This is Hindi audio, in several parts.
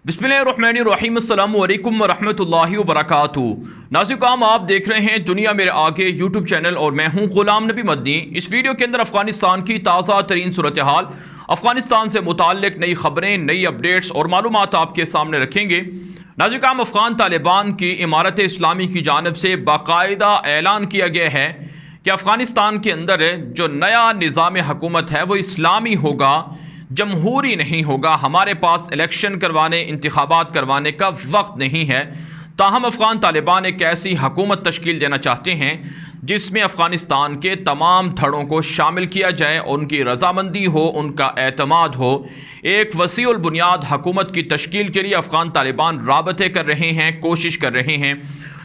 बिस्मिल्लाहिर्रहमानिर्रहीम अस्सलामु अलैकुम वरहमतुल्लाहि वबरकातुहू। नाज़रीन, आप देख रहे हैं दुनिया मेरे आगे यूट्यूब चैनल और मैं हूं ग़ुलाम नबी मदनी। इस वीडियो के अंदर अफ़गानिस्तान की ताज़ा तरीन सूरत हाल, अफ़गानिस्तान से मुताल्लिक़ नई ख़बरें, नई अपडेट्स और मालूमात आपके सामने रखेंगे। नाज़रीन, अफ़गान तालिबान की इमारत इस्लामी की जानिब से बाकायदा ऐलान किया गया है कि अफ़गानिस्तान के अंदर जो नया निज़ाम हुकूमत है वो इस्लामी होगा, जमहूरी नहीं होगा। हमारे पास इलेक्शन करवाने, इंतखाबात करवाने का वक्त नहीं है। ताहम अफ़गान तालिबान एक ऐसी हुकूमत तश्कील देना चाहते हैं जिसमें अफ़गानिस्तान के तमाम धड़ों को शामिल किया जाए, उनकी रजामंदी हो, उनका एतमाद हो। एक वसीउल बुनियाद हुकूमत की तश्कील के लिए अफ़गान तालिबान राबते कर रहे हैं, कोशिश कर रहे हैं।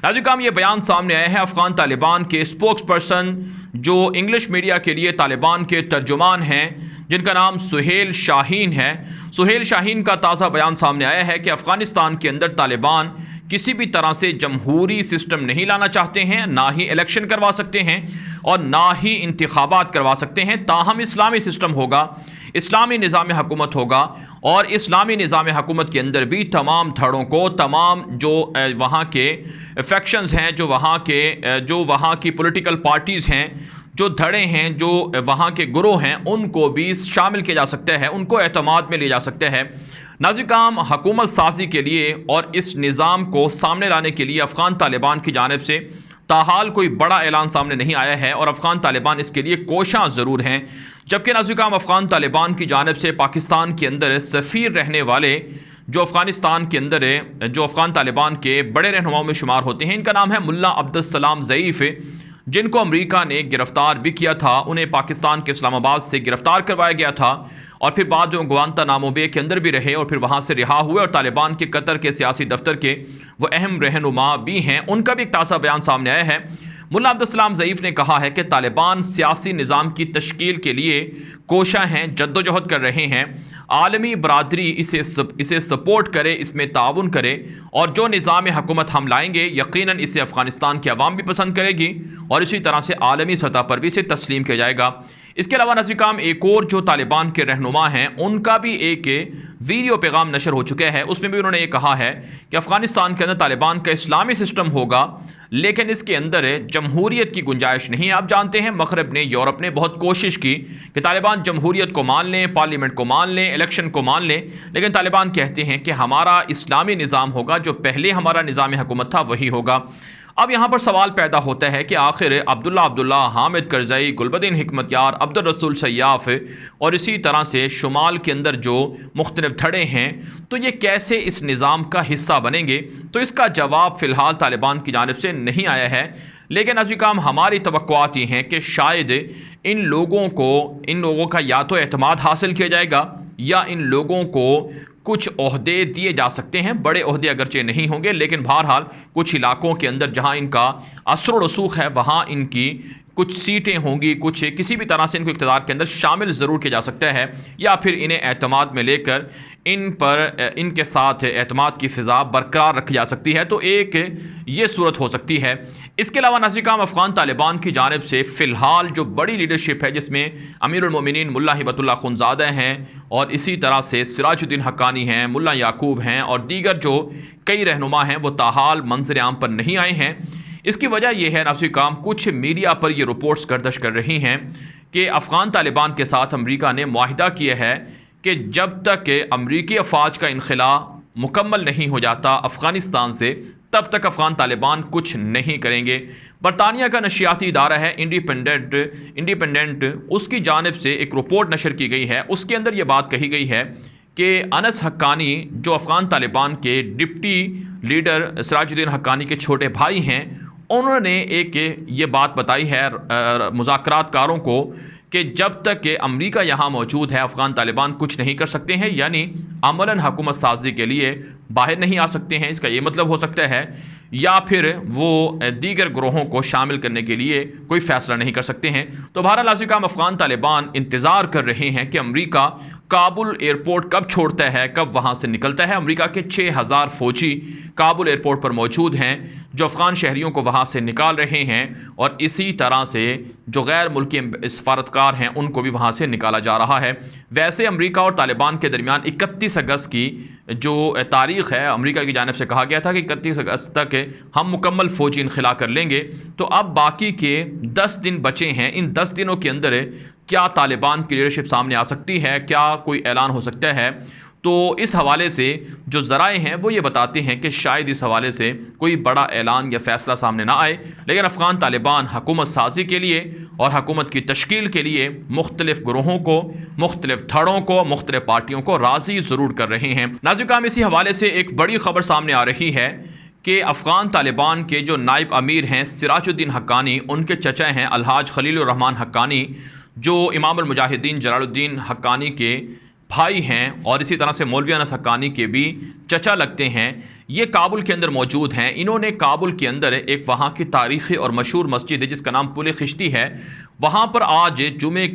नाज़रीन, ये बयान सामने आया है अफ़गान तालिबान के स्पोक्स पर्सन जो इंग्लिश मीडिया के लिए तालिबान के तर्जुमान हैं, जिनका नाम सुहेल शाहीन है। सुहेल शाहीन का ताज़ा बयान सामने आया है कि अफ़गानिस्तान के अंदर तालिबान किसी भी तरह से जमहूरी सिस्टम नहीं लाना चाहते हैं, ना ही इलेक्शन करवा सकते हैं और ना ही इंतखाबात करवा सकते हैं। ताहम इस्लामी सिस्टम होगा, इस्लामी निज़ाम हुकूमत होगा और इस्लामी निज़ाम हुकूमत के अंदर भी तमाम धड़ों को, तमाम जो वहाँ के फैक्शंस हैं, जो वहाँ की पॉलिटिकल पार्टीज़ हैं, जो धड़े हैं, जो वहाँ के गुरोह हैं, उनको भी शामिल किया जा सकता है, उनको एतमाद में लिया जा सकता है। नाज़रीन, हुकूमत साज़ी के लिए और इस निज़ाम को सामने लाने के लिए अफ़गान तालिबान की जानिब से ताहाल कोई बड़ा ऐलान सामने नहीं आया है और अफ़गान तालिबान इसके लिए कोशां ज़रूर हैं। जबकि नाज़रीन, अफ़गान तालिबान की जानिब से पाकिस्तान के अंदर सफ़ीर रहने वाले जो अफ़गानिस्तान के अंदर जो अफ़गान तालिबान के बड़े रहनुमाओं में शुमार होते हैं, इनका नाम है मुल्ला अब्दुल सलाम ज़ईफ़, जिनको अमेरिका ने गिरफ़्तार भी किया था। उन्हें पाकिस्तान के इस्लामाबाद से गिरफ़्तार करवाया गया था और फिर बाद में गुआंतानामो बे के अंदर भी रहे और फिर वहाँ से रिहा हुए और तालिबान के कतर के सियासी दफ्तर के वो अहम रहनुमा भी हैं। उनका भी एक ताज़ा बयान सामने आया है। मुल्ला अब्दुल सलाम ज़ईफ़ ने कहा है कि तालिबान सियासी निज़ाम की तश्कील के लिए कोशा हैं, जद्दोजहद कर रहे हैं। आलमी बरादरी इसे सपोर्ट करे, इसमें ताउन करे और जो निज़ाम हुकूमत हम लाएंगे यकीनन इसे अफ़गानिस्तान की आवाम भी पसंद करेगी और इसी तरह से आलमी सतह पर भी इसे तस्लीम किया जाएगा। इसके अलावा नाज़रीन, एक और जो तालिबान के रहनुमा हैं, उनका भी एक वीडियो पैगाम नशर हो चुका है। उसमें भी उन्होंने ये कहा है कि अफ़गानिस्तान के अंदर तालिबान का इस्लामी सिस्टम होगा, लेकिन इसके अंदर जमहूरियत की गुंजाइश नहीं है। आप जानते हैं मग़रिब ने, यूरोप ने बहुत कोशिश की कि तालिबान जमहूरियत को मान लें, पार्लियामेंट को मान लें, इलेक्शन को मान लें, लेकिन तालिबान कहते हैं कि हमारा इस्लामी निज़ाम होगा, जो पहले हमारा निज़ाम हुकूमत था वही होगा। अब यहाँ पर सवाल पैदा होता है कि आखिर अब्दुल्ला, हामिद करज़ई, गुलबदीन हिकमतयार, अब्दुल रसूल सयाफ़ और इसी तरह से शुमाल के अंदर जो मुख्तलिफ धड़े हैं, तो ये कैसे इस निज़ाम का हिस्सा बनेंगे? तो इसका जवाब फ़िलहाल तालिबान की जानिब से नहीं आया है। लेकिन नाज़रीन, हमारी तवक्कुआत ये हैं कि शायद इन लोगों का या तो एतमाद हासिल किया जाएगा या इन लोगों को कुछ ओहदे दिए जा सकते हैं। बड़े ओहदे अगरचे नहीं होंगे, लेकिन बहरहाल कुछ इलाकों के अंदर जहां इनका असर व रसूख है वहां इनकी कुछ सीटें होंगी, कुछ किसी भी तरह से इनको इक़्तिदार के अंदर शामिल ज़रूर किया जा सकता है या फिर इन्हें एतमाद में लेकर इनके साथ एतमाद की फ़िज़ा बरकरार रखी जा सकती है। तो एक ये सूरत हो सकती है। इसके अलावा नाज़रीन, अफ़गान तालिबान की जानिब से फ़िलहाल जो बड़ी लीडरशिप है, जिसमें अमीरुल मोमिनीन मुल्ला हिबतुल्लाह खुनज़ादा हैं और इसी तरह से सिराजुद्दीन हक्कानी हैं, मुल्ला याकूब हैं और दीगर जो कई रहनुमा हैं, वो ताहाल मंज़र आम पर नहीं आए हैं। इसकी वजह यह है नाज़रीन, कुछ मीडिया पर ये रिपोर्ट्स गर्दिश कर रही हैं कि अफ़गान तालिबान के साथ अमेरिका ने मुआहिदा किया है कि जब तक अमरीकी अफवाज का इनखला मुकम्मल नहीं हो जाता अफ़गानिस्तान से, तब तक अफ़गान तालिबान कुछ नहीं करेंगे। बरतानिया का नशियाती इदारा है इंडिपेंडेंट, उसकी जानिब से एक रिपोर्ट नशर की गई है। उसके अंदर ये बात कही गई है कि अनस हक्कानी, जो अफ़गान तालिबान के डिप्टी लीडर सिराजुद्दीन हक्कानी के छोटे भाई हैं, उन्होंने एक ये बात बताई है मुज़ाकरातकारों को कि जब तक कि अमरीका यहाँ मौजूद है अफ़गान तालिबान कुछ नहीं कर सकते हैं, यानी अमलन हुकूमत साजी के लिए बाहर नहीं आ सकते हैं। इसका ये मतलब हो सकता है या फिर वो दीगर ग्रोहों को शामिल करने के लिए कोई फ़ैसला नहीं कर सकते हैं। तो बहरहाल नाज़रीन, अफ़गान तालिबान इंतज़ार कर रहे हैं कि अमरीका काबुल एयरपोर्ट कब छोड़ता है, कब वहाँ से निकलता है। अमेरिका के 6000 फौजी काबुल एयरपोर्ट पर मौजूद हैं जो अफ़गान शहरियों को वहाँ से निकाल रहे हैं, और इसी तरह से जो गैर मुल्की सफारतकार हैं उनको भी वहाँ से निकाला जा रहा है। वैसे अमेरिका और तालिबान के दरमियान 31 अगस्त की जो तारीख़ है, अमेरिका की जानिब से कहा गया था कि 31 अगस्त तक हम मुकम्मल फ़ौजी इनखला कर लेंगे। तो अब बाकी के 10 दिन बचे हैं। इन 10 दिनों के अंदर क्या तालिबान की लीडरशिप सामने आ सकती है, क्या कोई ऐलान हो सकता है? तो इस हवाले से जो ज़राए हैं वो ये बताते हैं कि शायद इस हवाले से कोई बड़ा ऐलान या फ़ैसला सामने ना आए, लेकिन अफ़गान तालिबान हुकूमत साजी के लिए और हुकूमत की तश्कील के लिए मुख्तलिफ़ ग्रोहों को, मुख्तलिफ़ धड़ों को, मुख्तलिफ़ पार्टियों को राज़ी ज़रूर कर रहे हैं। नाज़रीन, इसी हवाले से एक बड़ी ख़बर सामने आ रही है कि अफ़गान तालिबान के जो नायब अमीर हैं सिराजुद्दीन हक्कानी, उनके चचा हैं अलहाज खलीलुर रहमान हक्कानी, जो इमामुल मुजाहिदीन जलालुद्दीन हक्कानी के भाई हैं और इसी तरह से मौलवी अनस हक्कानी के भी चचा लगते हैं। ये काबुल के अंदर मौजूद हैं। इन्होंने काबुल के अंदर एक वहाँ की तारीख़ी और मशहूर मस्जिद है जिसका नाम पुल खिश्ती है, वहाँ पर आज जुमे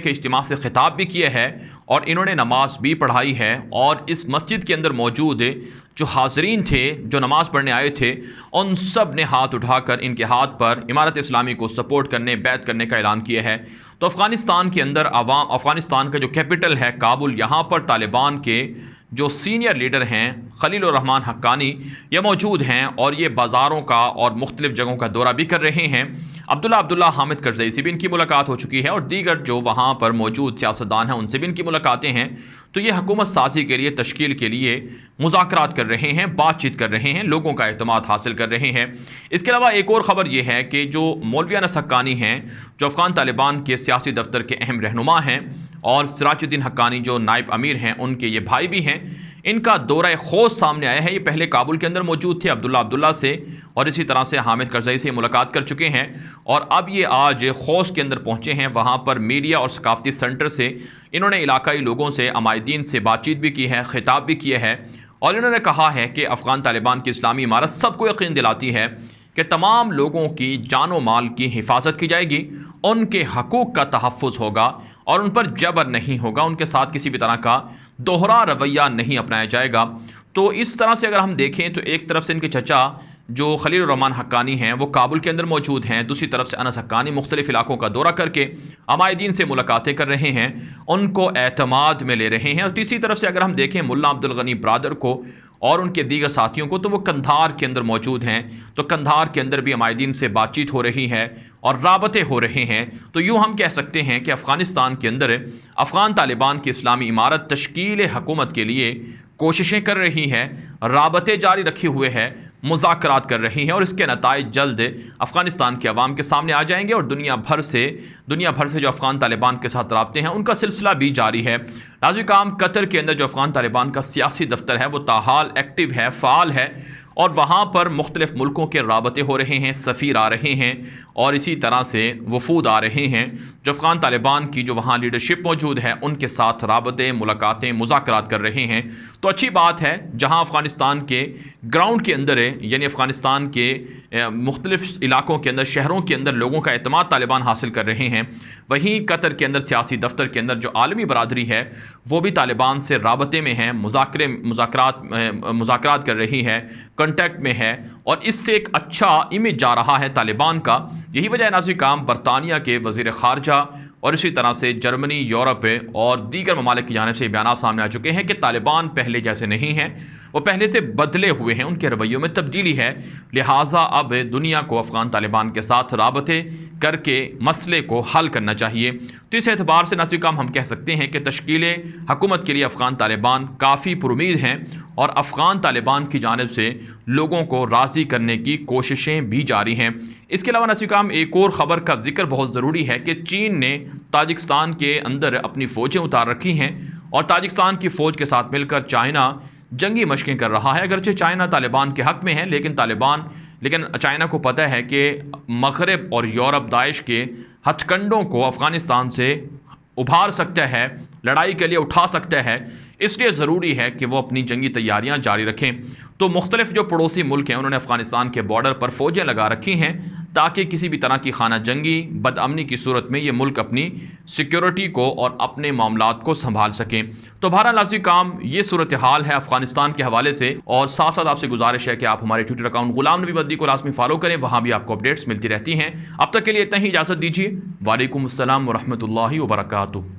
के इज्तिमा से ख़िताब भी किया है और इन्होंने नमाज भी पढ़ाई है। और इस मस्जिद के अंदर मौजूद जो हाज़रीन थे, जो नमाज़ पढ़ने आए थे, उन सब ने हाथ उठाकर इनके हाथ पर इमारत इस्लामी को सपोर्ट करने, बैत करने का ऐलान किया है। तो अफ़गानिस्तान के अंदर अफ़गानिस्तान का जो कैपिटल है काबुल, यहाँ पर तालिबान के जो सीनियर लीडर हैं खलीलुर रहमान हक्कानी ये मौजूद हैं और ये बाज़ारों का और मुख्तलिफ़ जगहों का दौरा भी कर रहे हैं। अब्दुल्ला हामिद करज़ई से भी इनकी मुलाकात हो चुकी है और दीगर जो वहाँ पर मौजूद सियासतदान हैं उनसे भी इनकी मुलाकातें हैं। तो ये हुकूमत साजी के लिए, तश्कील के लिए मुज़ाकरात कर रहे हैं, बातचीत कर रहे हैं, लोगों का एतमाद हासिल कर रहे हैं। इसके अलावा एक और ख़बर यह है कि जो मौलवी अनस हक्कानी हैं, जो अफ़गान तालिबान के सियासी दफ्तर के अहम रहनुमा हैं, और सिराजुद्दीन हक्कानी जो नायब अमीर हैं उनके ये भाई भी हैं, इनका दौरा खोस सामने आया है। ये पहले काबुल के अंदर मौजूद थे अब्दुल्ला से और इसी तरह से हामिद करज़ई से मुलाकात कर चुके हैं और अब ये आज खोस के अंदर पहुंचे हैं। वहाँ पर मीडिया और सकाफ़ती सेंटर से इन्होंने इलाकाई लोगों से, अमायदीन से बातचीत भी की है, ख़िताब भी किया है और इन्होंने कहा है कि अफ़गान तालिबान की इस्लामी इमारत सबको यकीन दिलाती है कि तमाम लोगों की जान व माल की हिफाजत की जाएगी, उनके हकूक़ का तहफ़्फ़ुज़ होगा और उन पर जबर नहीं होगा, उनके साथ किसी भी तरह का दोहरा रवैया नहीं अपनाया जाएगा। तो इस तरह से अगर हम देखें तो एक तरफ से इनके चचा जो खलीलुर रहमान हक्कानी हैं वो काबुल के अंदर मौजूद हैं, दूसरी तरफ से अनस हक्कानी मुख्तलिफ़ इलाकों का दौरा करके अमायदीन से मुलाकातें कर रहे हैं, उनको एतमाद में ले रहे हैं। और तीसरी तरफ से अगर हम देखें मुल्ला अब्दुल गनी ब्रादर को और उनके दीगर साथियों को, तो वो कंधार के अंदर मौजूद हैं। तो कंधार के अंदर भी अमायदीन से बातचीत हो रही है और राबते हो रहे हैं। तो यूँ हम कह सकते हैं कि अफ़गानिस्तान के अंदर अफ़गान तालिबान की इस्लामी इमारत तश्कील हुकूमत के लिए कोशिशें कर रही है, राबते जारी रखे हुए है, मुज़ाकरात कर रही हैं और इसके नताइज जल्द अफ़गानिस्तान के अवाम के सामने आ जाएंगे और दुनिया भर से जो अफ़गान तालिबान के साथ राब्ते हैं उनका सिलसिला भी जारी है। नाज़रीन, कतर के अंदर जो अफ़गान तालिबान का सियासी दफ्तर है वो ताहाल एक्टिव है, फ़ाल है और वहाँ पर मुख्तलिफ़ मुल्कों के राबते हो रहे हैं, सफ़ीर आ रहे हैं और इसी तरह से वफूद आ रहे हैं जो अफ़गान तालिबान की जो वहाँ लीडरशिप मौजूद है उनके साथ राबते, मुलाकातें, मुज़ाकरात कर रहे हैं। तो अच्छी बात है, जहाँ अफ़गानिस्तान के ग्राउंड के अंदर यानी अफ़गानिस्तान के मुख्तलिफ़ इलाकों के अंदर, शहरों के अंदर लोगों का एतमाद तालिबान हासिल कर रहे हैं, वहीं कतर के अंदर सियासी दफ्तर के अंदर जो आलमी बरादरी है वो भी तालिबान से राबते में है, मुज़ाकरात कर रही है, कॉन्टैक्ट में है और इससे एक अच्छा इमेज जा रहा है तालिबान का। यही वजह नाज़रीन, बरतानिया के वज़ीर ख़ारजा और इसी तरह से जर्मनी, यूरोप और दीगर ममालिक की जानिब से बयान सामने आ चुके हैं कि तालिबान पहले जैसे नहीं हैं, वो पहले से बदले हुए हैं, उनके रवैयों में तब्दीली है। लिहाजा अब दुनिया को अफ़गान तालिबान के साथ राबते करके मसले को हल करना चाहिए। तो इस एतबार से नाज़रीन हम कह सकते हैं कि तश्कील हुकूमत के लिए अफ़गान तालिबान काफ़ी पुरुमीद हैं और अफ़गान तालिबान की जानिब से लोगों को राज़ी करने की कोशिशें भी जारी हैं। इसके अलावा नाज़रीन एक और ख़बर का जिक्र बहुत ज़रूरी है कि चीन ने ताजिकिस्तान के अंदर अपनी फ़ौजें उतार रखी हैं और ताजिकिस्तान की फ़ौज के साथ मिलकर चाइना जंगी मशक़ें कर रहा है। अगरचे चाइना तालिबान के हक़ में है, लेकिन चाइना को पता है कि मग़रिब और यूरोप दाइश के हथकंडों को अफ़गानिस्तान से उभार सकता है, लड़ाई के लिए उठा सकता है, इसलिए ज़रूरी है कि वो अपनी जंगी तैयारियां जारी रखें। तो मुख्तलिफ़ जो पड़ोसी मुल्क हैं उन्होंने अफ़गानिस्तान के बॉर्डर पर फ़ौजें लगा रखी हैं ताकि किसी भी तरह की खाना जंगी बदअमनी की सूरत में ये मुल्क अपनी सिक्योरिटी को और अपने मामलात को संभाल सकें। तो बहरहाल नाज़रीन काम ये सूरत हाल है अफगानिस्तान के हवाले से, और साथ साथ आपसे गुजारिश है कि आप हमारे ट्विटर अकाउंट गुलाम नबी मद्दी को लाजमी फॉलो करें, वहाँ भी आपको अपडेट्स मिलती रहती हैं। अब तक के लिए इतना ही, इजाज़त दीजिए। वालेकुम अस्सलाम व रहमतुल्लाहि व बरकातुहू।